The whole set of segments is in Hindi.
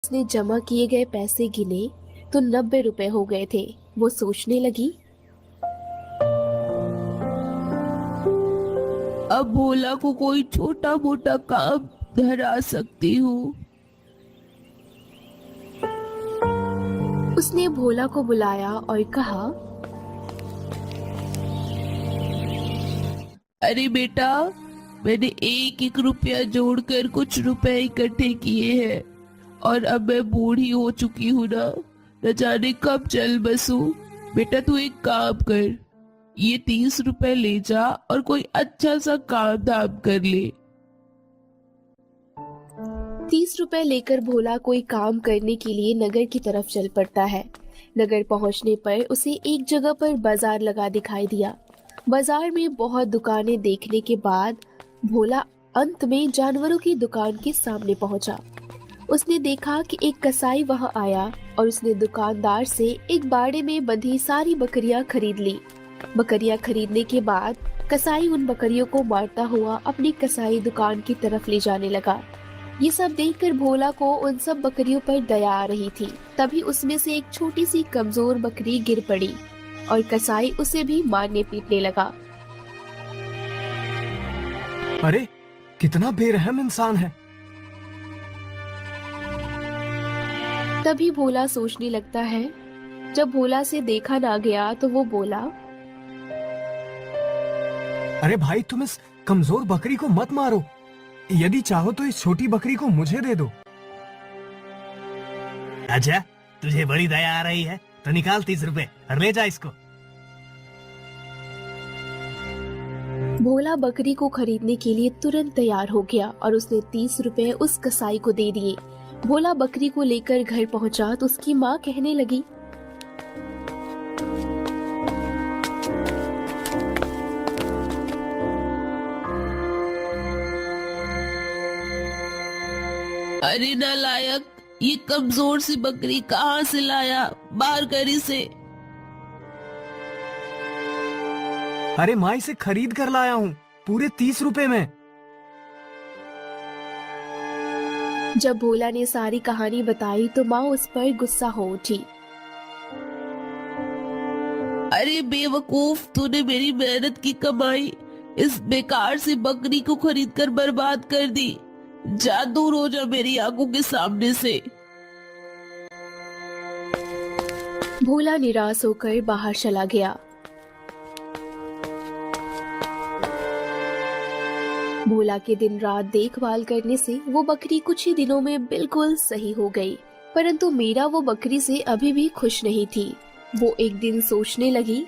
उसने जमा किए गए पैसे गिने तो 90 रुपए हो गए थे। वो सोचने लगी, अब भोला को कोई छोटा मोटा काम धरा सकती हूँ। उसने भोला को बुलाया और कहा, अरे बेटा, मैंने एक एक रुपया जोड़कर कुछ रुपए इकट्ठे किए हैं और अब मैं बूढ़ी हो चुकी हूँ ना, न जाने कब चल बसूं। बेटा तू एक काम कर, ये 30 रुपए ले जा और कोई अच्छा सा काम धाम कर ले। 30 रुपए लेकर भोला कोई काम करने के लिए नगर की तरफ चल पड़ता है। नगर पहुंचने पर उसे एक जगह पर बाजार लगा दिखाई दिया। बाजार में बहुत दुकानें देखने के बाद भोला अंत में जानवरों की दुकान के सामने पहुंचा। उसने देखा कि एक कसाई वहां आया और उसने दुकानदार से एक बाड़े में बंधी सारी बकरियां खरीद ली। बकरियां खरीदने के बाद कसाई उन बकरियों को मारता हुआ अपनी कसाई दुकान की तरफ ले जाने लगा। ये सब देखकर भोला को उन सब बकरियों पर दया आ रही थी। तभी उसमें से एक छोटी सी कमजोर बकरी गिर पड़ी और कसाई उसे भी मारने पीटने लगा। अरे, कितना बेरहम इंसान है। तभी भोला सोचने लगता है। जब भोला से देखा ना गया तो वो बोला, अरे भाई, तुम इस कमजोर बकरी को मत मारो। यदि चाहो तो इस छोटी बकरी को मुझे दे दो। अच्छा, तुझे बड़ी दया आ रही है तो निकाल 30 रुपए और ले जा इसको। भोला बकरी को खरीदने के लिए तुरंत तैयार हो गया और उसने 30 रुपए उस कसाई को दे दिए। भोला बकरी को लेकर घर पहुंचा तो उसकी माँ कहने लगी, अरे नालायक, ये कमजोर सी बकरी कहाँ से लाया? बाहर कर इसे। अरे माँ, इसे खरीद कर लाया हूँ, पूरे 30 रुपए में। जब भोला ने सारी कहानी बताई तो माँ उस पर गुस्सा हो उठी। अरे बेवकूफ, तूने मेरी मेहनत की कमाई इस बेकार सी बकरी को खरीद कर बर्बाद कर दी। जा, दूर हो जा मेरी आंखों के सामने से। भोला निराश होकर बाहर चला गया। भोला के दिन रात देखभाल करने से वो बकरी कुछ ही दिनों में बिल्कुल सही हो गई। परंतु मीरा वो बकरी से अभी भी खुश नहीं थी। वो एक दिन सोचने लगी,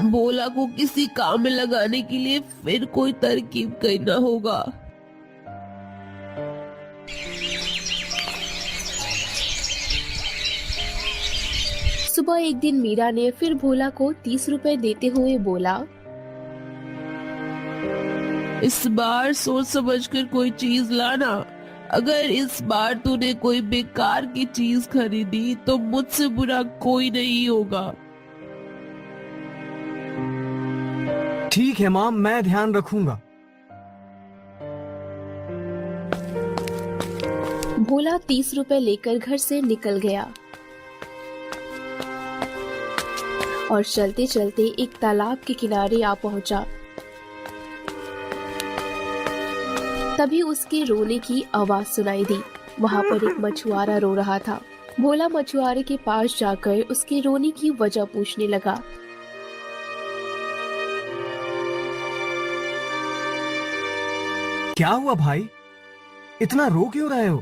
भोला को किसी काम में लगाने के लिए फिर कोई तरकीब करना होगा। सुबह एक दिन मीरा ने फिर भोला को 30 रुपए देते हुए बोला, इस बार सोच समझ कर कोई चीज लाना। अगर इस बार तूने कोई बेकार की चीज खरीदी तो मुझसे बुरा कोई नहीं होगा। ठीक है माँ, मैं ध्यान रखूंगा। भोला 30 रुपए लेकर घर से निकल गया और चलते चलते एक तालाब के किनारे आ पहुंचा। तभी उसके रोने की आवाज सुनाई दी। वहां पर एक मछुआरा रो रहा था। भोला मछुआरे के पास जाकर उसके रोने की वजह पूछने लगा। क्या हुआ भाई, इतना रो क्यों रहे हो?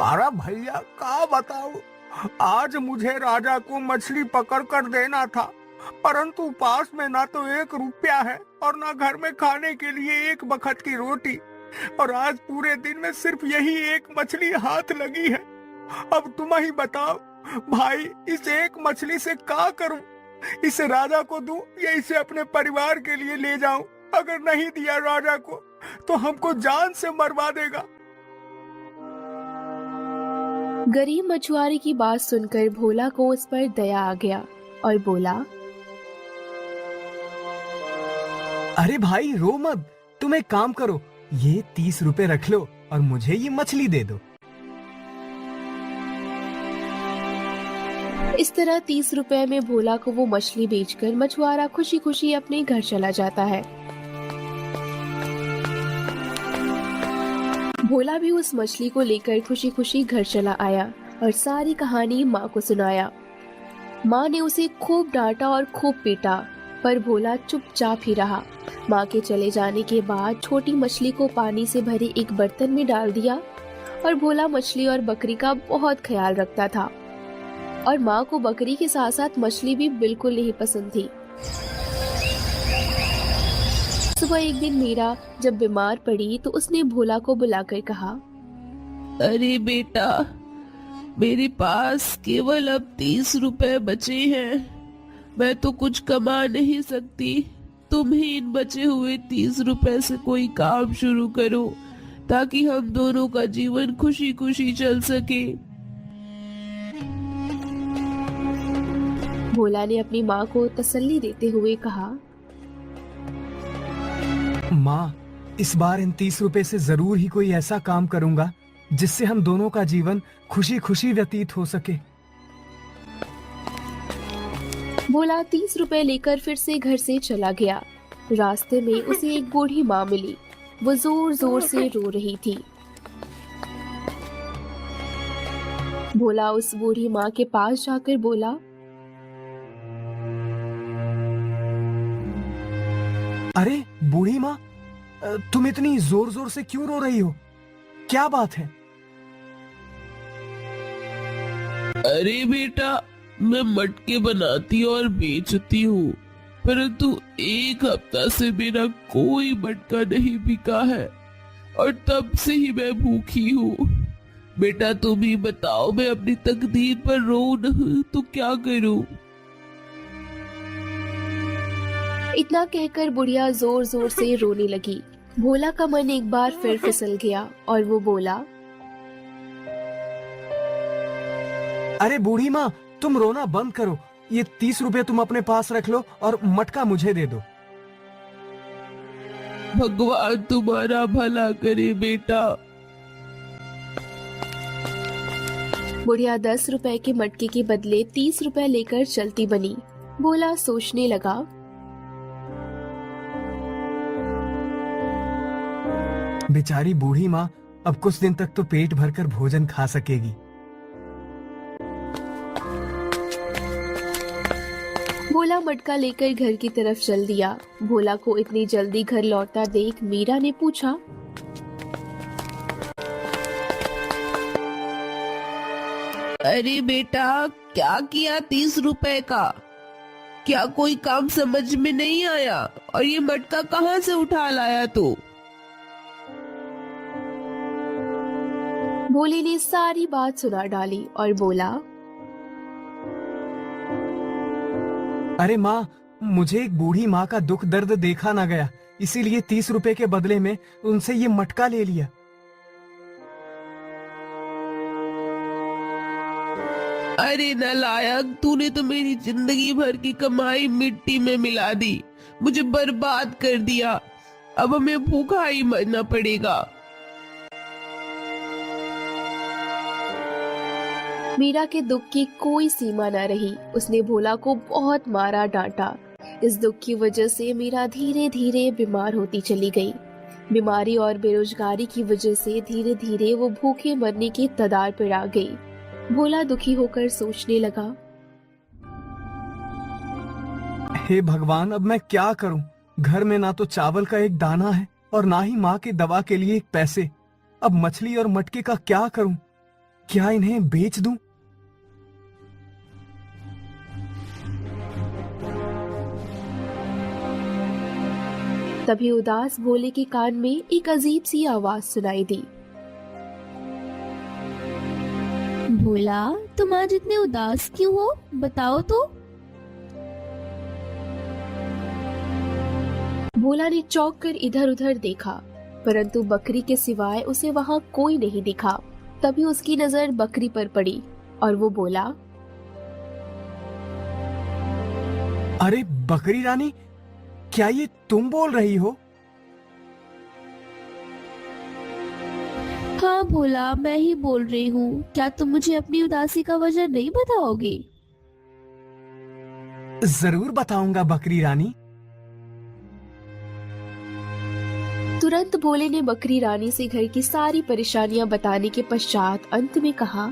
अरे भैया, क्या बताओ, आज मुझे राजा को मछली पकड़ कर देना था, परंतु पास में ना तो 1 रुपया है और ना घर में खाने के लिए एक बखत की रोटी, और आज पूरे दिन में सिर्फ यही एक मछली हाथ लगी है। अब तुम ही बताओ भाई, इस एक मछली से क्या करूं? इसे राजा को दूं या इसे अपने परिवार के लिए ले जाऊं? अगर नहीं दिया राजा को तो हमको जान से मरवा देगा। गरीब मछुआरे की बात सुनकर भोला को उस पर दया आ गया और बोला, अरे भाई रो मत, तुम एक काम करो, ये 30 रुपए रख लो और मुझे ये मछली दे दो। इस तरह 30 रुपए में भोला को वो मछली बेचकर मछुआरा खुशी खुशी अपने घर चला जाता है। भोला भी उस मछली को लेकर खुशी खुशी घर चला आया और सारी कहानी माँ को सुनाया। माँ ने उसे खूब डांटा और खूब पीटा, पर भोला चुपचाप ही रहा। माँ के चले जाने के बाद छोटी मछली को पानी से भरे एक बर्तन में डाल दिया और भोला मछली और बकरी का बहुत ख्याल रखता था। और माँ को बकरी के साथ साथ मछली भी बिल्कुल नहीं पसंद थी। सुबह एक दिन मीरा जब बीमार पड़ी तो उसने भोला को बुलाकर कहा, अरे बेटा, मेरे पास केवल अब 30 रुपए बचे हैं। मैं तो कुछ कमा नहीं सकती। तुम ही इन बचे हुए 30 रुपए से कोई काम शुरू करो ताकि हम दोनों का जीवन खुशी खुशी चल सके। भोला ने अपनी माँ को तसल्ली देते हुए कहा, माँ, इस बार इन 30 रुपए से जरूर ही कोई ऐसा काम करूंगा जिससे हम दोनों का जीवन खुशी खुशी व्यतीत हो सके। भोला 30 रुपए लेकर फिर से घर से चला गया। रास्ते में उसे एक बूढ़ी माँ मिली। वो जोर जोर से रो रही थी। भोला उस बूढ़ी माँ के पास जाकर बोला, अरे बूढ़ी माँ, तुम इतनी जोर जोर से क्यों रो रही हो? क्या बात है? अरे बेटा, मैं मटके बनाती और बेचती हूँ, परंतु एक हफ्ता से मेरा कोई मटका नहीं बिका है और तब से ही मैं भूखी हूँ। बेटा तुम ही बताओ, मैं अपनी तकदीर पर रो नहीं तो क्या करूँ? इतना कहकर बुढ़िया जोर जोर से रोने लगी। भोला का मन एक बार फिर फिसल गया और वो बोला, अरे बूढ़ी माँ, तुम रोना बंद करो। ये 30 रुपए तुम अपने पास रख लो और मटका मुझे दे दो। भगवान तुम्हारा भला करे बेटा। बुढ़िया 10 रुपए के मटके के बदले 30 रुपए लेकर चलती बनी। भोला सोचने लगा, बेचारी बूढ़ी माँ अब कुछ दिन तक तो पेट भरकर भोजन खा सकेगी। भोला मटका लेकर घर की तरफ चल दिया। भोला को इतनी जल्दी घर लौटता देख मीरा ने पूछा, अरे बेटा, क्या किया 30 रुपए का? क्या कोई काम समझ में नहीं आया? और ये मटका कहाँ से उठा लाया तू? भोले ने सारी बात सुना डाली और बोला, अरे माँ, मुझे एक बूढ़ी माँ का दुख दर्द देखा ना गया, इसीलिए 30 रुपए के बदले में उनसे ये मटका ले लिया। अरे नालायक, तूने तो मेरी जिंदगी भर की कमाई मिट्टी में मिला दी, मुझे बर्बाद कर दिया। अब हमें भूखा ही मरना पड़ेगा। मीरा के दुख की कोई सीमा न रही। उसने भोला को बहुत मारा डांटा। इस दुख की वजह से मीरा धीरे धीरे बीमार होती चली गई। बीमारी और बेरोजगारी की वजह से धीरे धीरे वो भूखे मरने की कगार पर आ गई। भोला दुखी होकर सोचने लगा, हे भगवान, अब मैं क्या करूं? घर में ना तो चावल का एक दाना है और ना ही माँ की दवा के लिए एक पैसे। अब मछली और मटके का क्या करूं? क्या इन्हें बेच दूं? तभी उदास भोले के कान में एक अजीब सी आवाज सुनाई दी। भोला, तुम आज इतने उदास क्यों हो? बताओ तो। भोला ने चौंक कर इधर उधर देखा, परंतु बकरी के सिवाय उसे वहां कोई नहीं दिखा। तभी उसकी नजर बकरी पर पड़ी और वो बोला, अरे बकरी रानी, क्या ये तुम बोल रही हो? हाँ भोला, मैं ही बोल रही हूँ। क्या तुम मुझे अपनी उदासी का वजह नहीं बताओगे? जरूर बताऊंगा बकरी रानी। तुरंत भोले ने बकरी रानी से घर की सारी परेशानियां बताने के पश्चात अंत में कहा,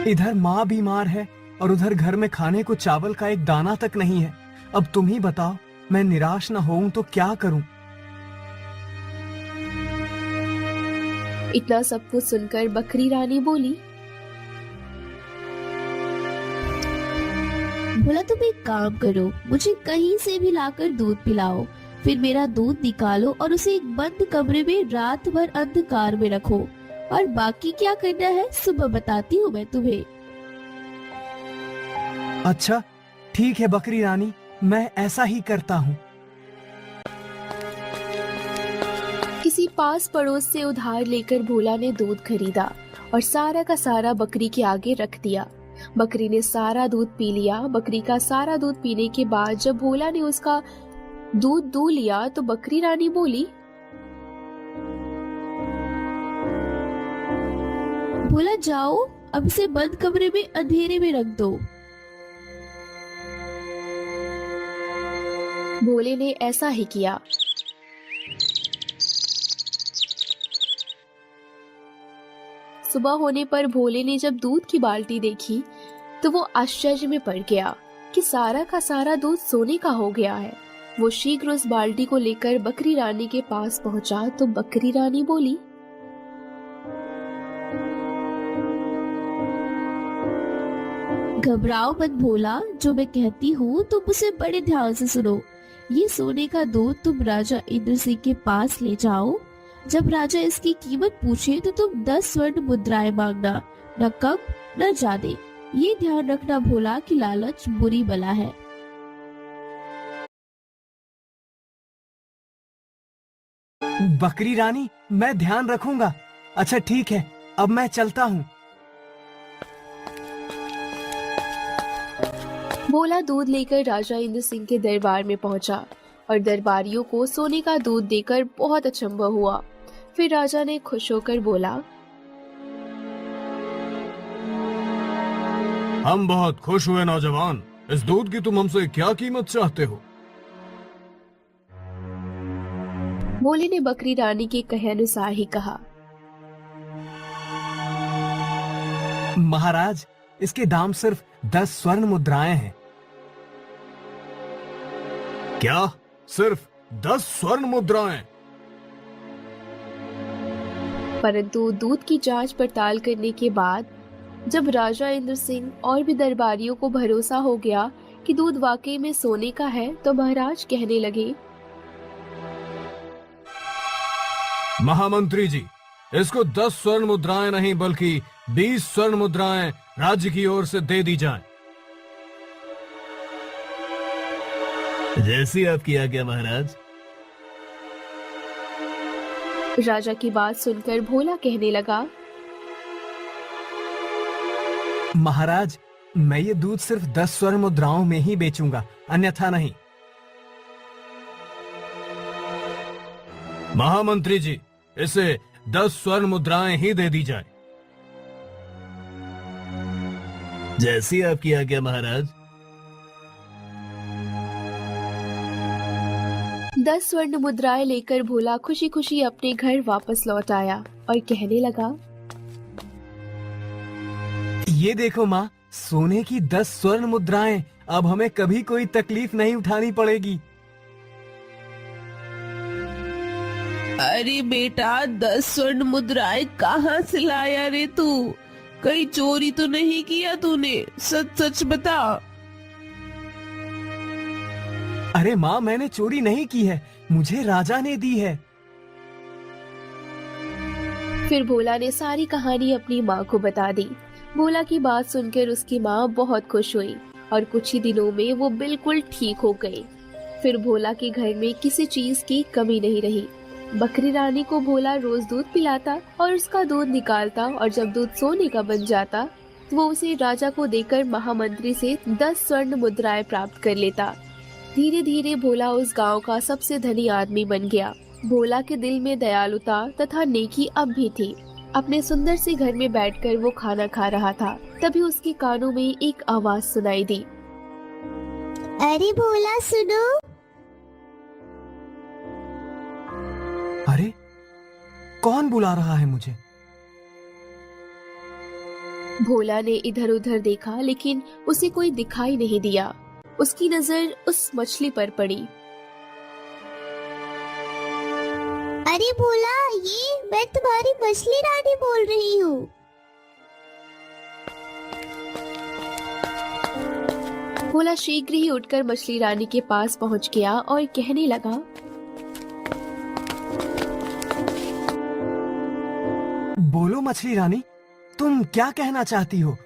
इधर माँ बीमार है और उधर घर में खाने को चावल का एक दाना तक नहीं है। अब तुम ही बताओ, मैं निराश न होऊं तो क्या करूं? इतना सब कुछ सुनकर बकरी रानी बोली, भोला तुम एक काम करो, मुझे कहीं से भी लाकर दूध पिलाओ, फिर मेरा दूध निकालो और उसे एक बंद कमरे में रात भर अंधकार में रखो, और बाकी क्या करना है सुबह बताती हूँ मैं तुम्हें। अच्छा ठीक है बकरी रानी, मैं ऐसा ही करता हूँ। किसी पास पड़ोस से उधार लेकर भोला ने दूध खरीदा और सारा का सारा बकरी के आगे रख दिया। बकरी ने सारा दूध पी लिया। बकरी का सारा दूध पीने के बाद जब भोला ने उसका दूध दूह लिया तो बकरी रानी बोली, भोला जाओ, अब इसे बंद कमरे में अंधेरे में रख दो। भोले ने ऐसा ही किया। सुबह होने पर भोले ने जब दूध की बाल्टी देखी तो वो आश्चर्य में पड़ गया कि सारा का सारा दूध सोने का हो गया है। वो शीघ्र उस बाल्टी को लेकर बकरी रानी के पास पहुंचा तो बकरी रानी बोली, घबराओ मत भोला, जो मैं कहती हूँ तुम उसे बड़े ध्यान से सुनो। ये सोने का दूध तुम राजा इंद्र सिंह के पास ले जाओ। जब राजा इसकी कीमत पूछे तो तुम 10 स्वर्ण मुद्राएं मांगना, न कम न ज्यादा। ये ध्यान रखना भोला कि लालच बुरी बला है। बकरी रानी, मैं ध्यान रखूंगा। अच्छा ठीक है, अब मैं चलता हूँ। भोला दूध लेकर राजा इंद्र सिंह के दरबार में पहुंचा और दरबारियों को सोने का दूध देकर बहुत अचंभा हुआ। फिर राजा ने खुश होकर बोला, हम बहुत खुश हुए नौजवान। इस दूध की तुम हमसे क्या कीमत चाहते हो? भोले ने बकरी रानी के कहे अनुसार ही कहा, महाराज, इसके दाम सिर्फ 10 स्वर्ण मुद्राएं हैं। क्या? सिर्फ 10 स्वर्ण मुद्राएं? परंतु दूध की जांच पड़ताल करने के बाद जब राजा इंद्र सिंह और भी दरबारियों को भरोसा हो गया कि दूध वाकई में सोने का है तो महाराज कहने लगे, महामंत्री जी, इसको 10 स्वर्ण मुद्राएं नहीं बल्कि 20 स्वर्ण मुद्राएं राज्य की ओर से दे दी जाएं। जैसी आपकी आज्ञा महाराज। राजा की बात सुनकर भोला कहने लगा, महाराज, मैं ये दूध सिर्फ 10 स्वर्ण मुद्राओं में ही बेचूंगा, अन्यथा नहीं। महामंत्री जी, इसे 10 स्वर्ण मुद्राएं ही दे दी जाए। जैसी आपकी आज्ञा महाराज। 10 स्वर्ण मुद्राएं लेकर भोला खुशी खुशी अपने घर वापस लौट आया और कहने लगा, ये देखो माँ, सोने की 10 स्वर्ण मुद्राएं। अब हमें कभी कोई तकलीफ नहीं उठानी पड़ेगी। अरे बेटा, 10 स्वर्ण मुद्राएं कहाँ से लाया रे तू? कहीं चोरी तो नहीं किया तूने? सच सच बता। अरे माँ, मैंने चोरी नहीं की है, मुझे राजा ने दी है। फिर भोला ने सारी कहानी अपनी माँ को बता दी। भोला की बात सुनकर उसकी माँ बहुत खुश हुई और कुछ ही दिनों में वो बिल्कुल ठीक हो गई। फिर भोला के घर में किसी चीज की कमी नहीं रही। बकरी रानी को भोला रोज दूध पिलाता और उसका दूध निकालता, और जब दूध सोने का बन जाता वो उसे राजा को देकर महामंत्री से 10 स्वर्ण मुद्राएं प्राप्त कर लेता। धीरे धीरे भोला उस गांव का सबसे धनी आदमी बन गया। भोला के दिल में दयालुता तथा नेकी अब भी थी। अपने सुंदर से घर में बैठकर वो खाना खा रहा था, तभी उसके कानों में एक आवाज सुनाई दी। अरे भोला सुनो। अरे कौन बुला रहा है मुझे? भोला ने इधर उधर देखा, लेकिन उसे कोई दिखाई नहीं दिया। उसकी नजर उस मछली पर पड़ी। अरे भोला, ये मैं तुम्हारी मछली रानी बोल रही हूँ। भोला शीघ्र ही उठकर मछली रानी के पास पहुंच गया और कहने लगा, बोलो मछली रानी, तुम क्या कहना चाहती हो?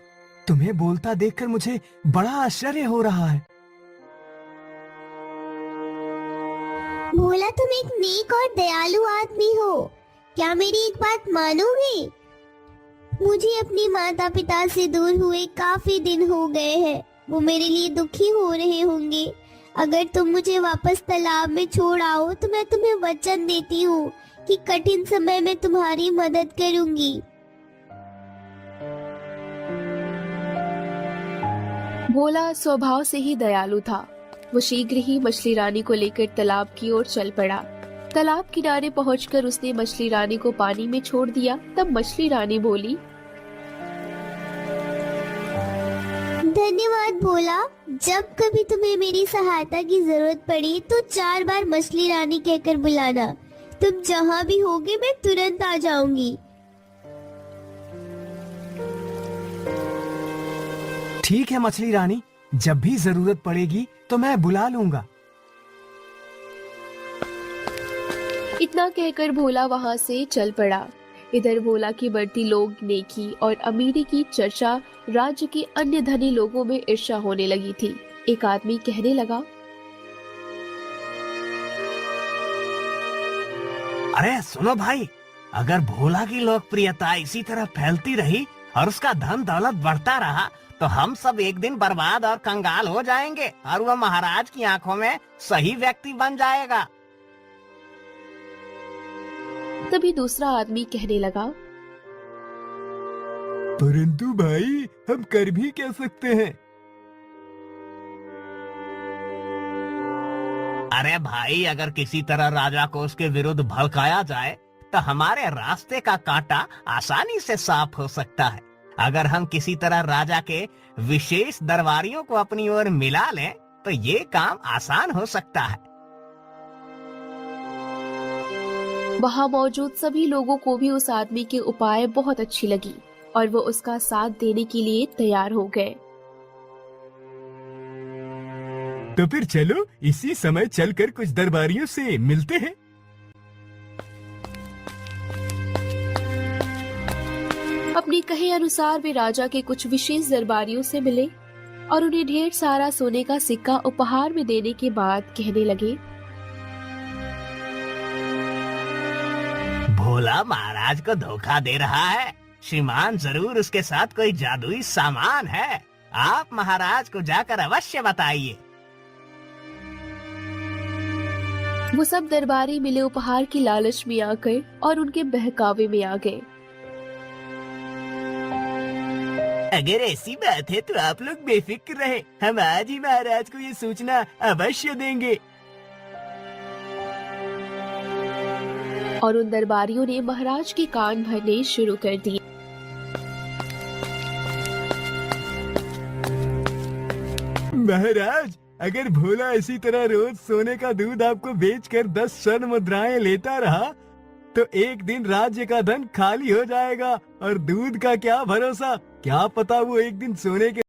तुम्हें बोलता देखकर मुझे बड़ा आश्चर्य हो रहा है। भोला, तुम एक नेक और दयालु आदमी हो। क्या मेरी एक बात मानोगे? मुझे अपने माता पिता से दूर हुए काफी दिन हो गए हैं। वो मेरे लिए दुखी हो रहे होंगे। अगर तुम मुझे वापस तालाब में छोड़ आओ तो मैं तुम्हें वचन देती हूँ कि कठिन समय में तुम्हारी मदद करूंगी। भोला स्वभाव से ही दयालु था। वो शीघ्र ही मछली रानी को लेकर तालाब की ओर चल पड़ा। तालाब किनारे पहुंचकर उसने मछली रानी को पानी में छोड़ दिया। तब मछली रानी बोली, धन्यवाद भोला। जब कभी तुम्हें मेरी सहायता की जरूरत पड़ी तो 4 बार मछली रानी कहकर बुलाना। तुम जहाँ भी होगे मैं तुरंत आ जाऊंगी। ठीक है मछली रानी, जब भी जरूरत पड़ेगी तो मैं बुला लूंगा। इतना कहकर भोला वहां से चल पड़ा। इधर भोला की बढ़ती लोग नेकी और अमीरी की चर्चा राज्य के अन्य धनी लोगों में ईर्ष्या होने लगी थी। एक आदमी कहने लगा, अरे सुनो भाई, अगर भोला की लोकप्रियता इसी तरह फैलती रही और उसका धन दौलत बढ़ता रहा तो हम सब एक दिन बर्बाद और कंगाल हो जाएंगे और वह महाराज की आंखों में सही व्यक्ति बन जाएगा। तभी दूसरा आदमी कहने लगा, परंतु भाई हम कर भी क्या सकते हैं? अरे भाई, अगर किसी तरह राजा को उसके विरुद्ध भड़काया जाए तो हमारे रास्ते का कांटा आसानी से साफ हो सकता है। अगर हम किसी तरह राजा के विशेष दरबारियों को अपनी ओर मिला लें तो ये काम आसान हो सकता है। वहां मौजूद सभी लोगों को भी उस आदमी के उपाय बहुत अच्छी लगी और वो उसका साथ देने के लिए तैयार हो गए। तो फिर चलो इसी समय चलकर कुछ दरबारियों से मिलते हैं। अपने कहे अनुसार वे राजा के कुछ विशेष दरबारियों से मिले और उन्हें ढेर सारा सोने का सिक्का उपहार में देने के बाद कहने लगे, भोला महाराज को धोखा दे रहा है। श्रीमान जरूर उसके साथ कोई जादुई सामान है। आप महाराज को जाकर अवश्य बताइए। वो सब दरबारी मिले उपहार की लालच में आकर और उनके बहकावे में आ गए। अगर ऐसी बात है तो आप लोग बेफिक्र रहे, हम आज ही महाराज को ये सूचना अवश्य देंगे। और उन दरबारियों ने महाराज के कान भरने शुरू कर दिए। महाराज, अगर भोला इसी तरह रोज सोने का दूध आपको बेचकर 10 स्वर्ण मुद्राएं लेता रहा तो एक दिन राज्य का धन खाली हो जाएगा और दूध का क्या भरोसा, क्या पता वो एक दिन सोने के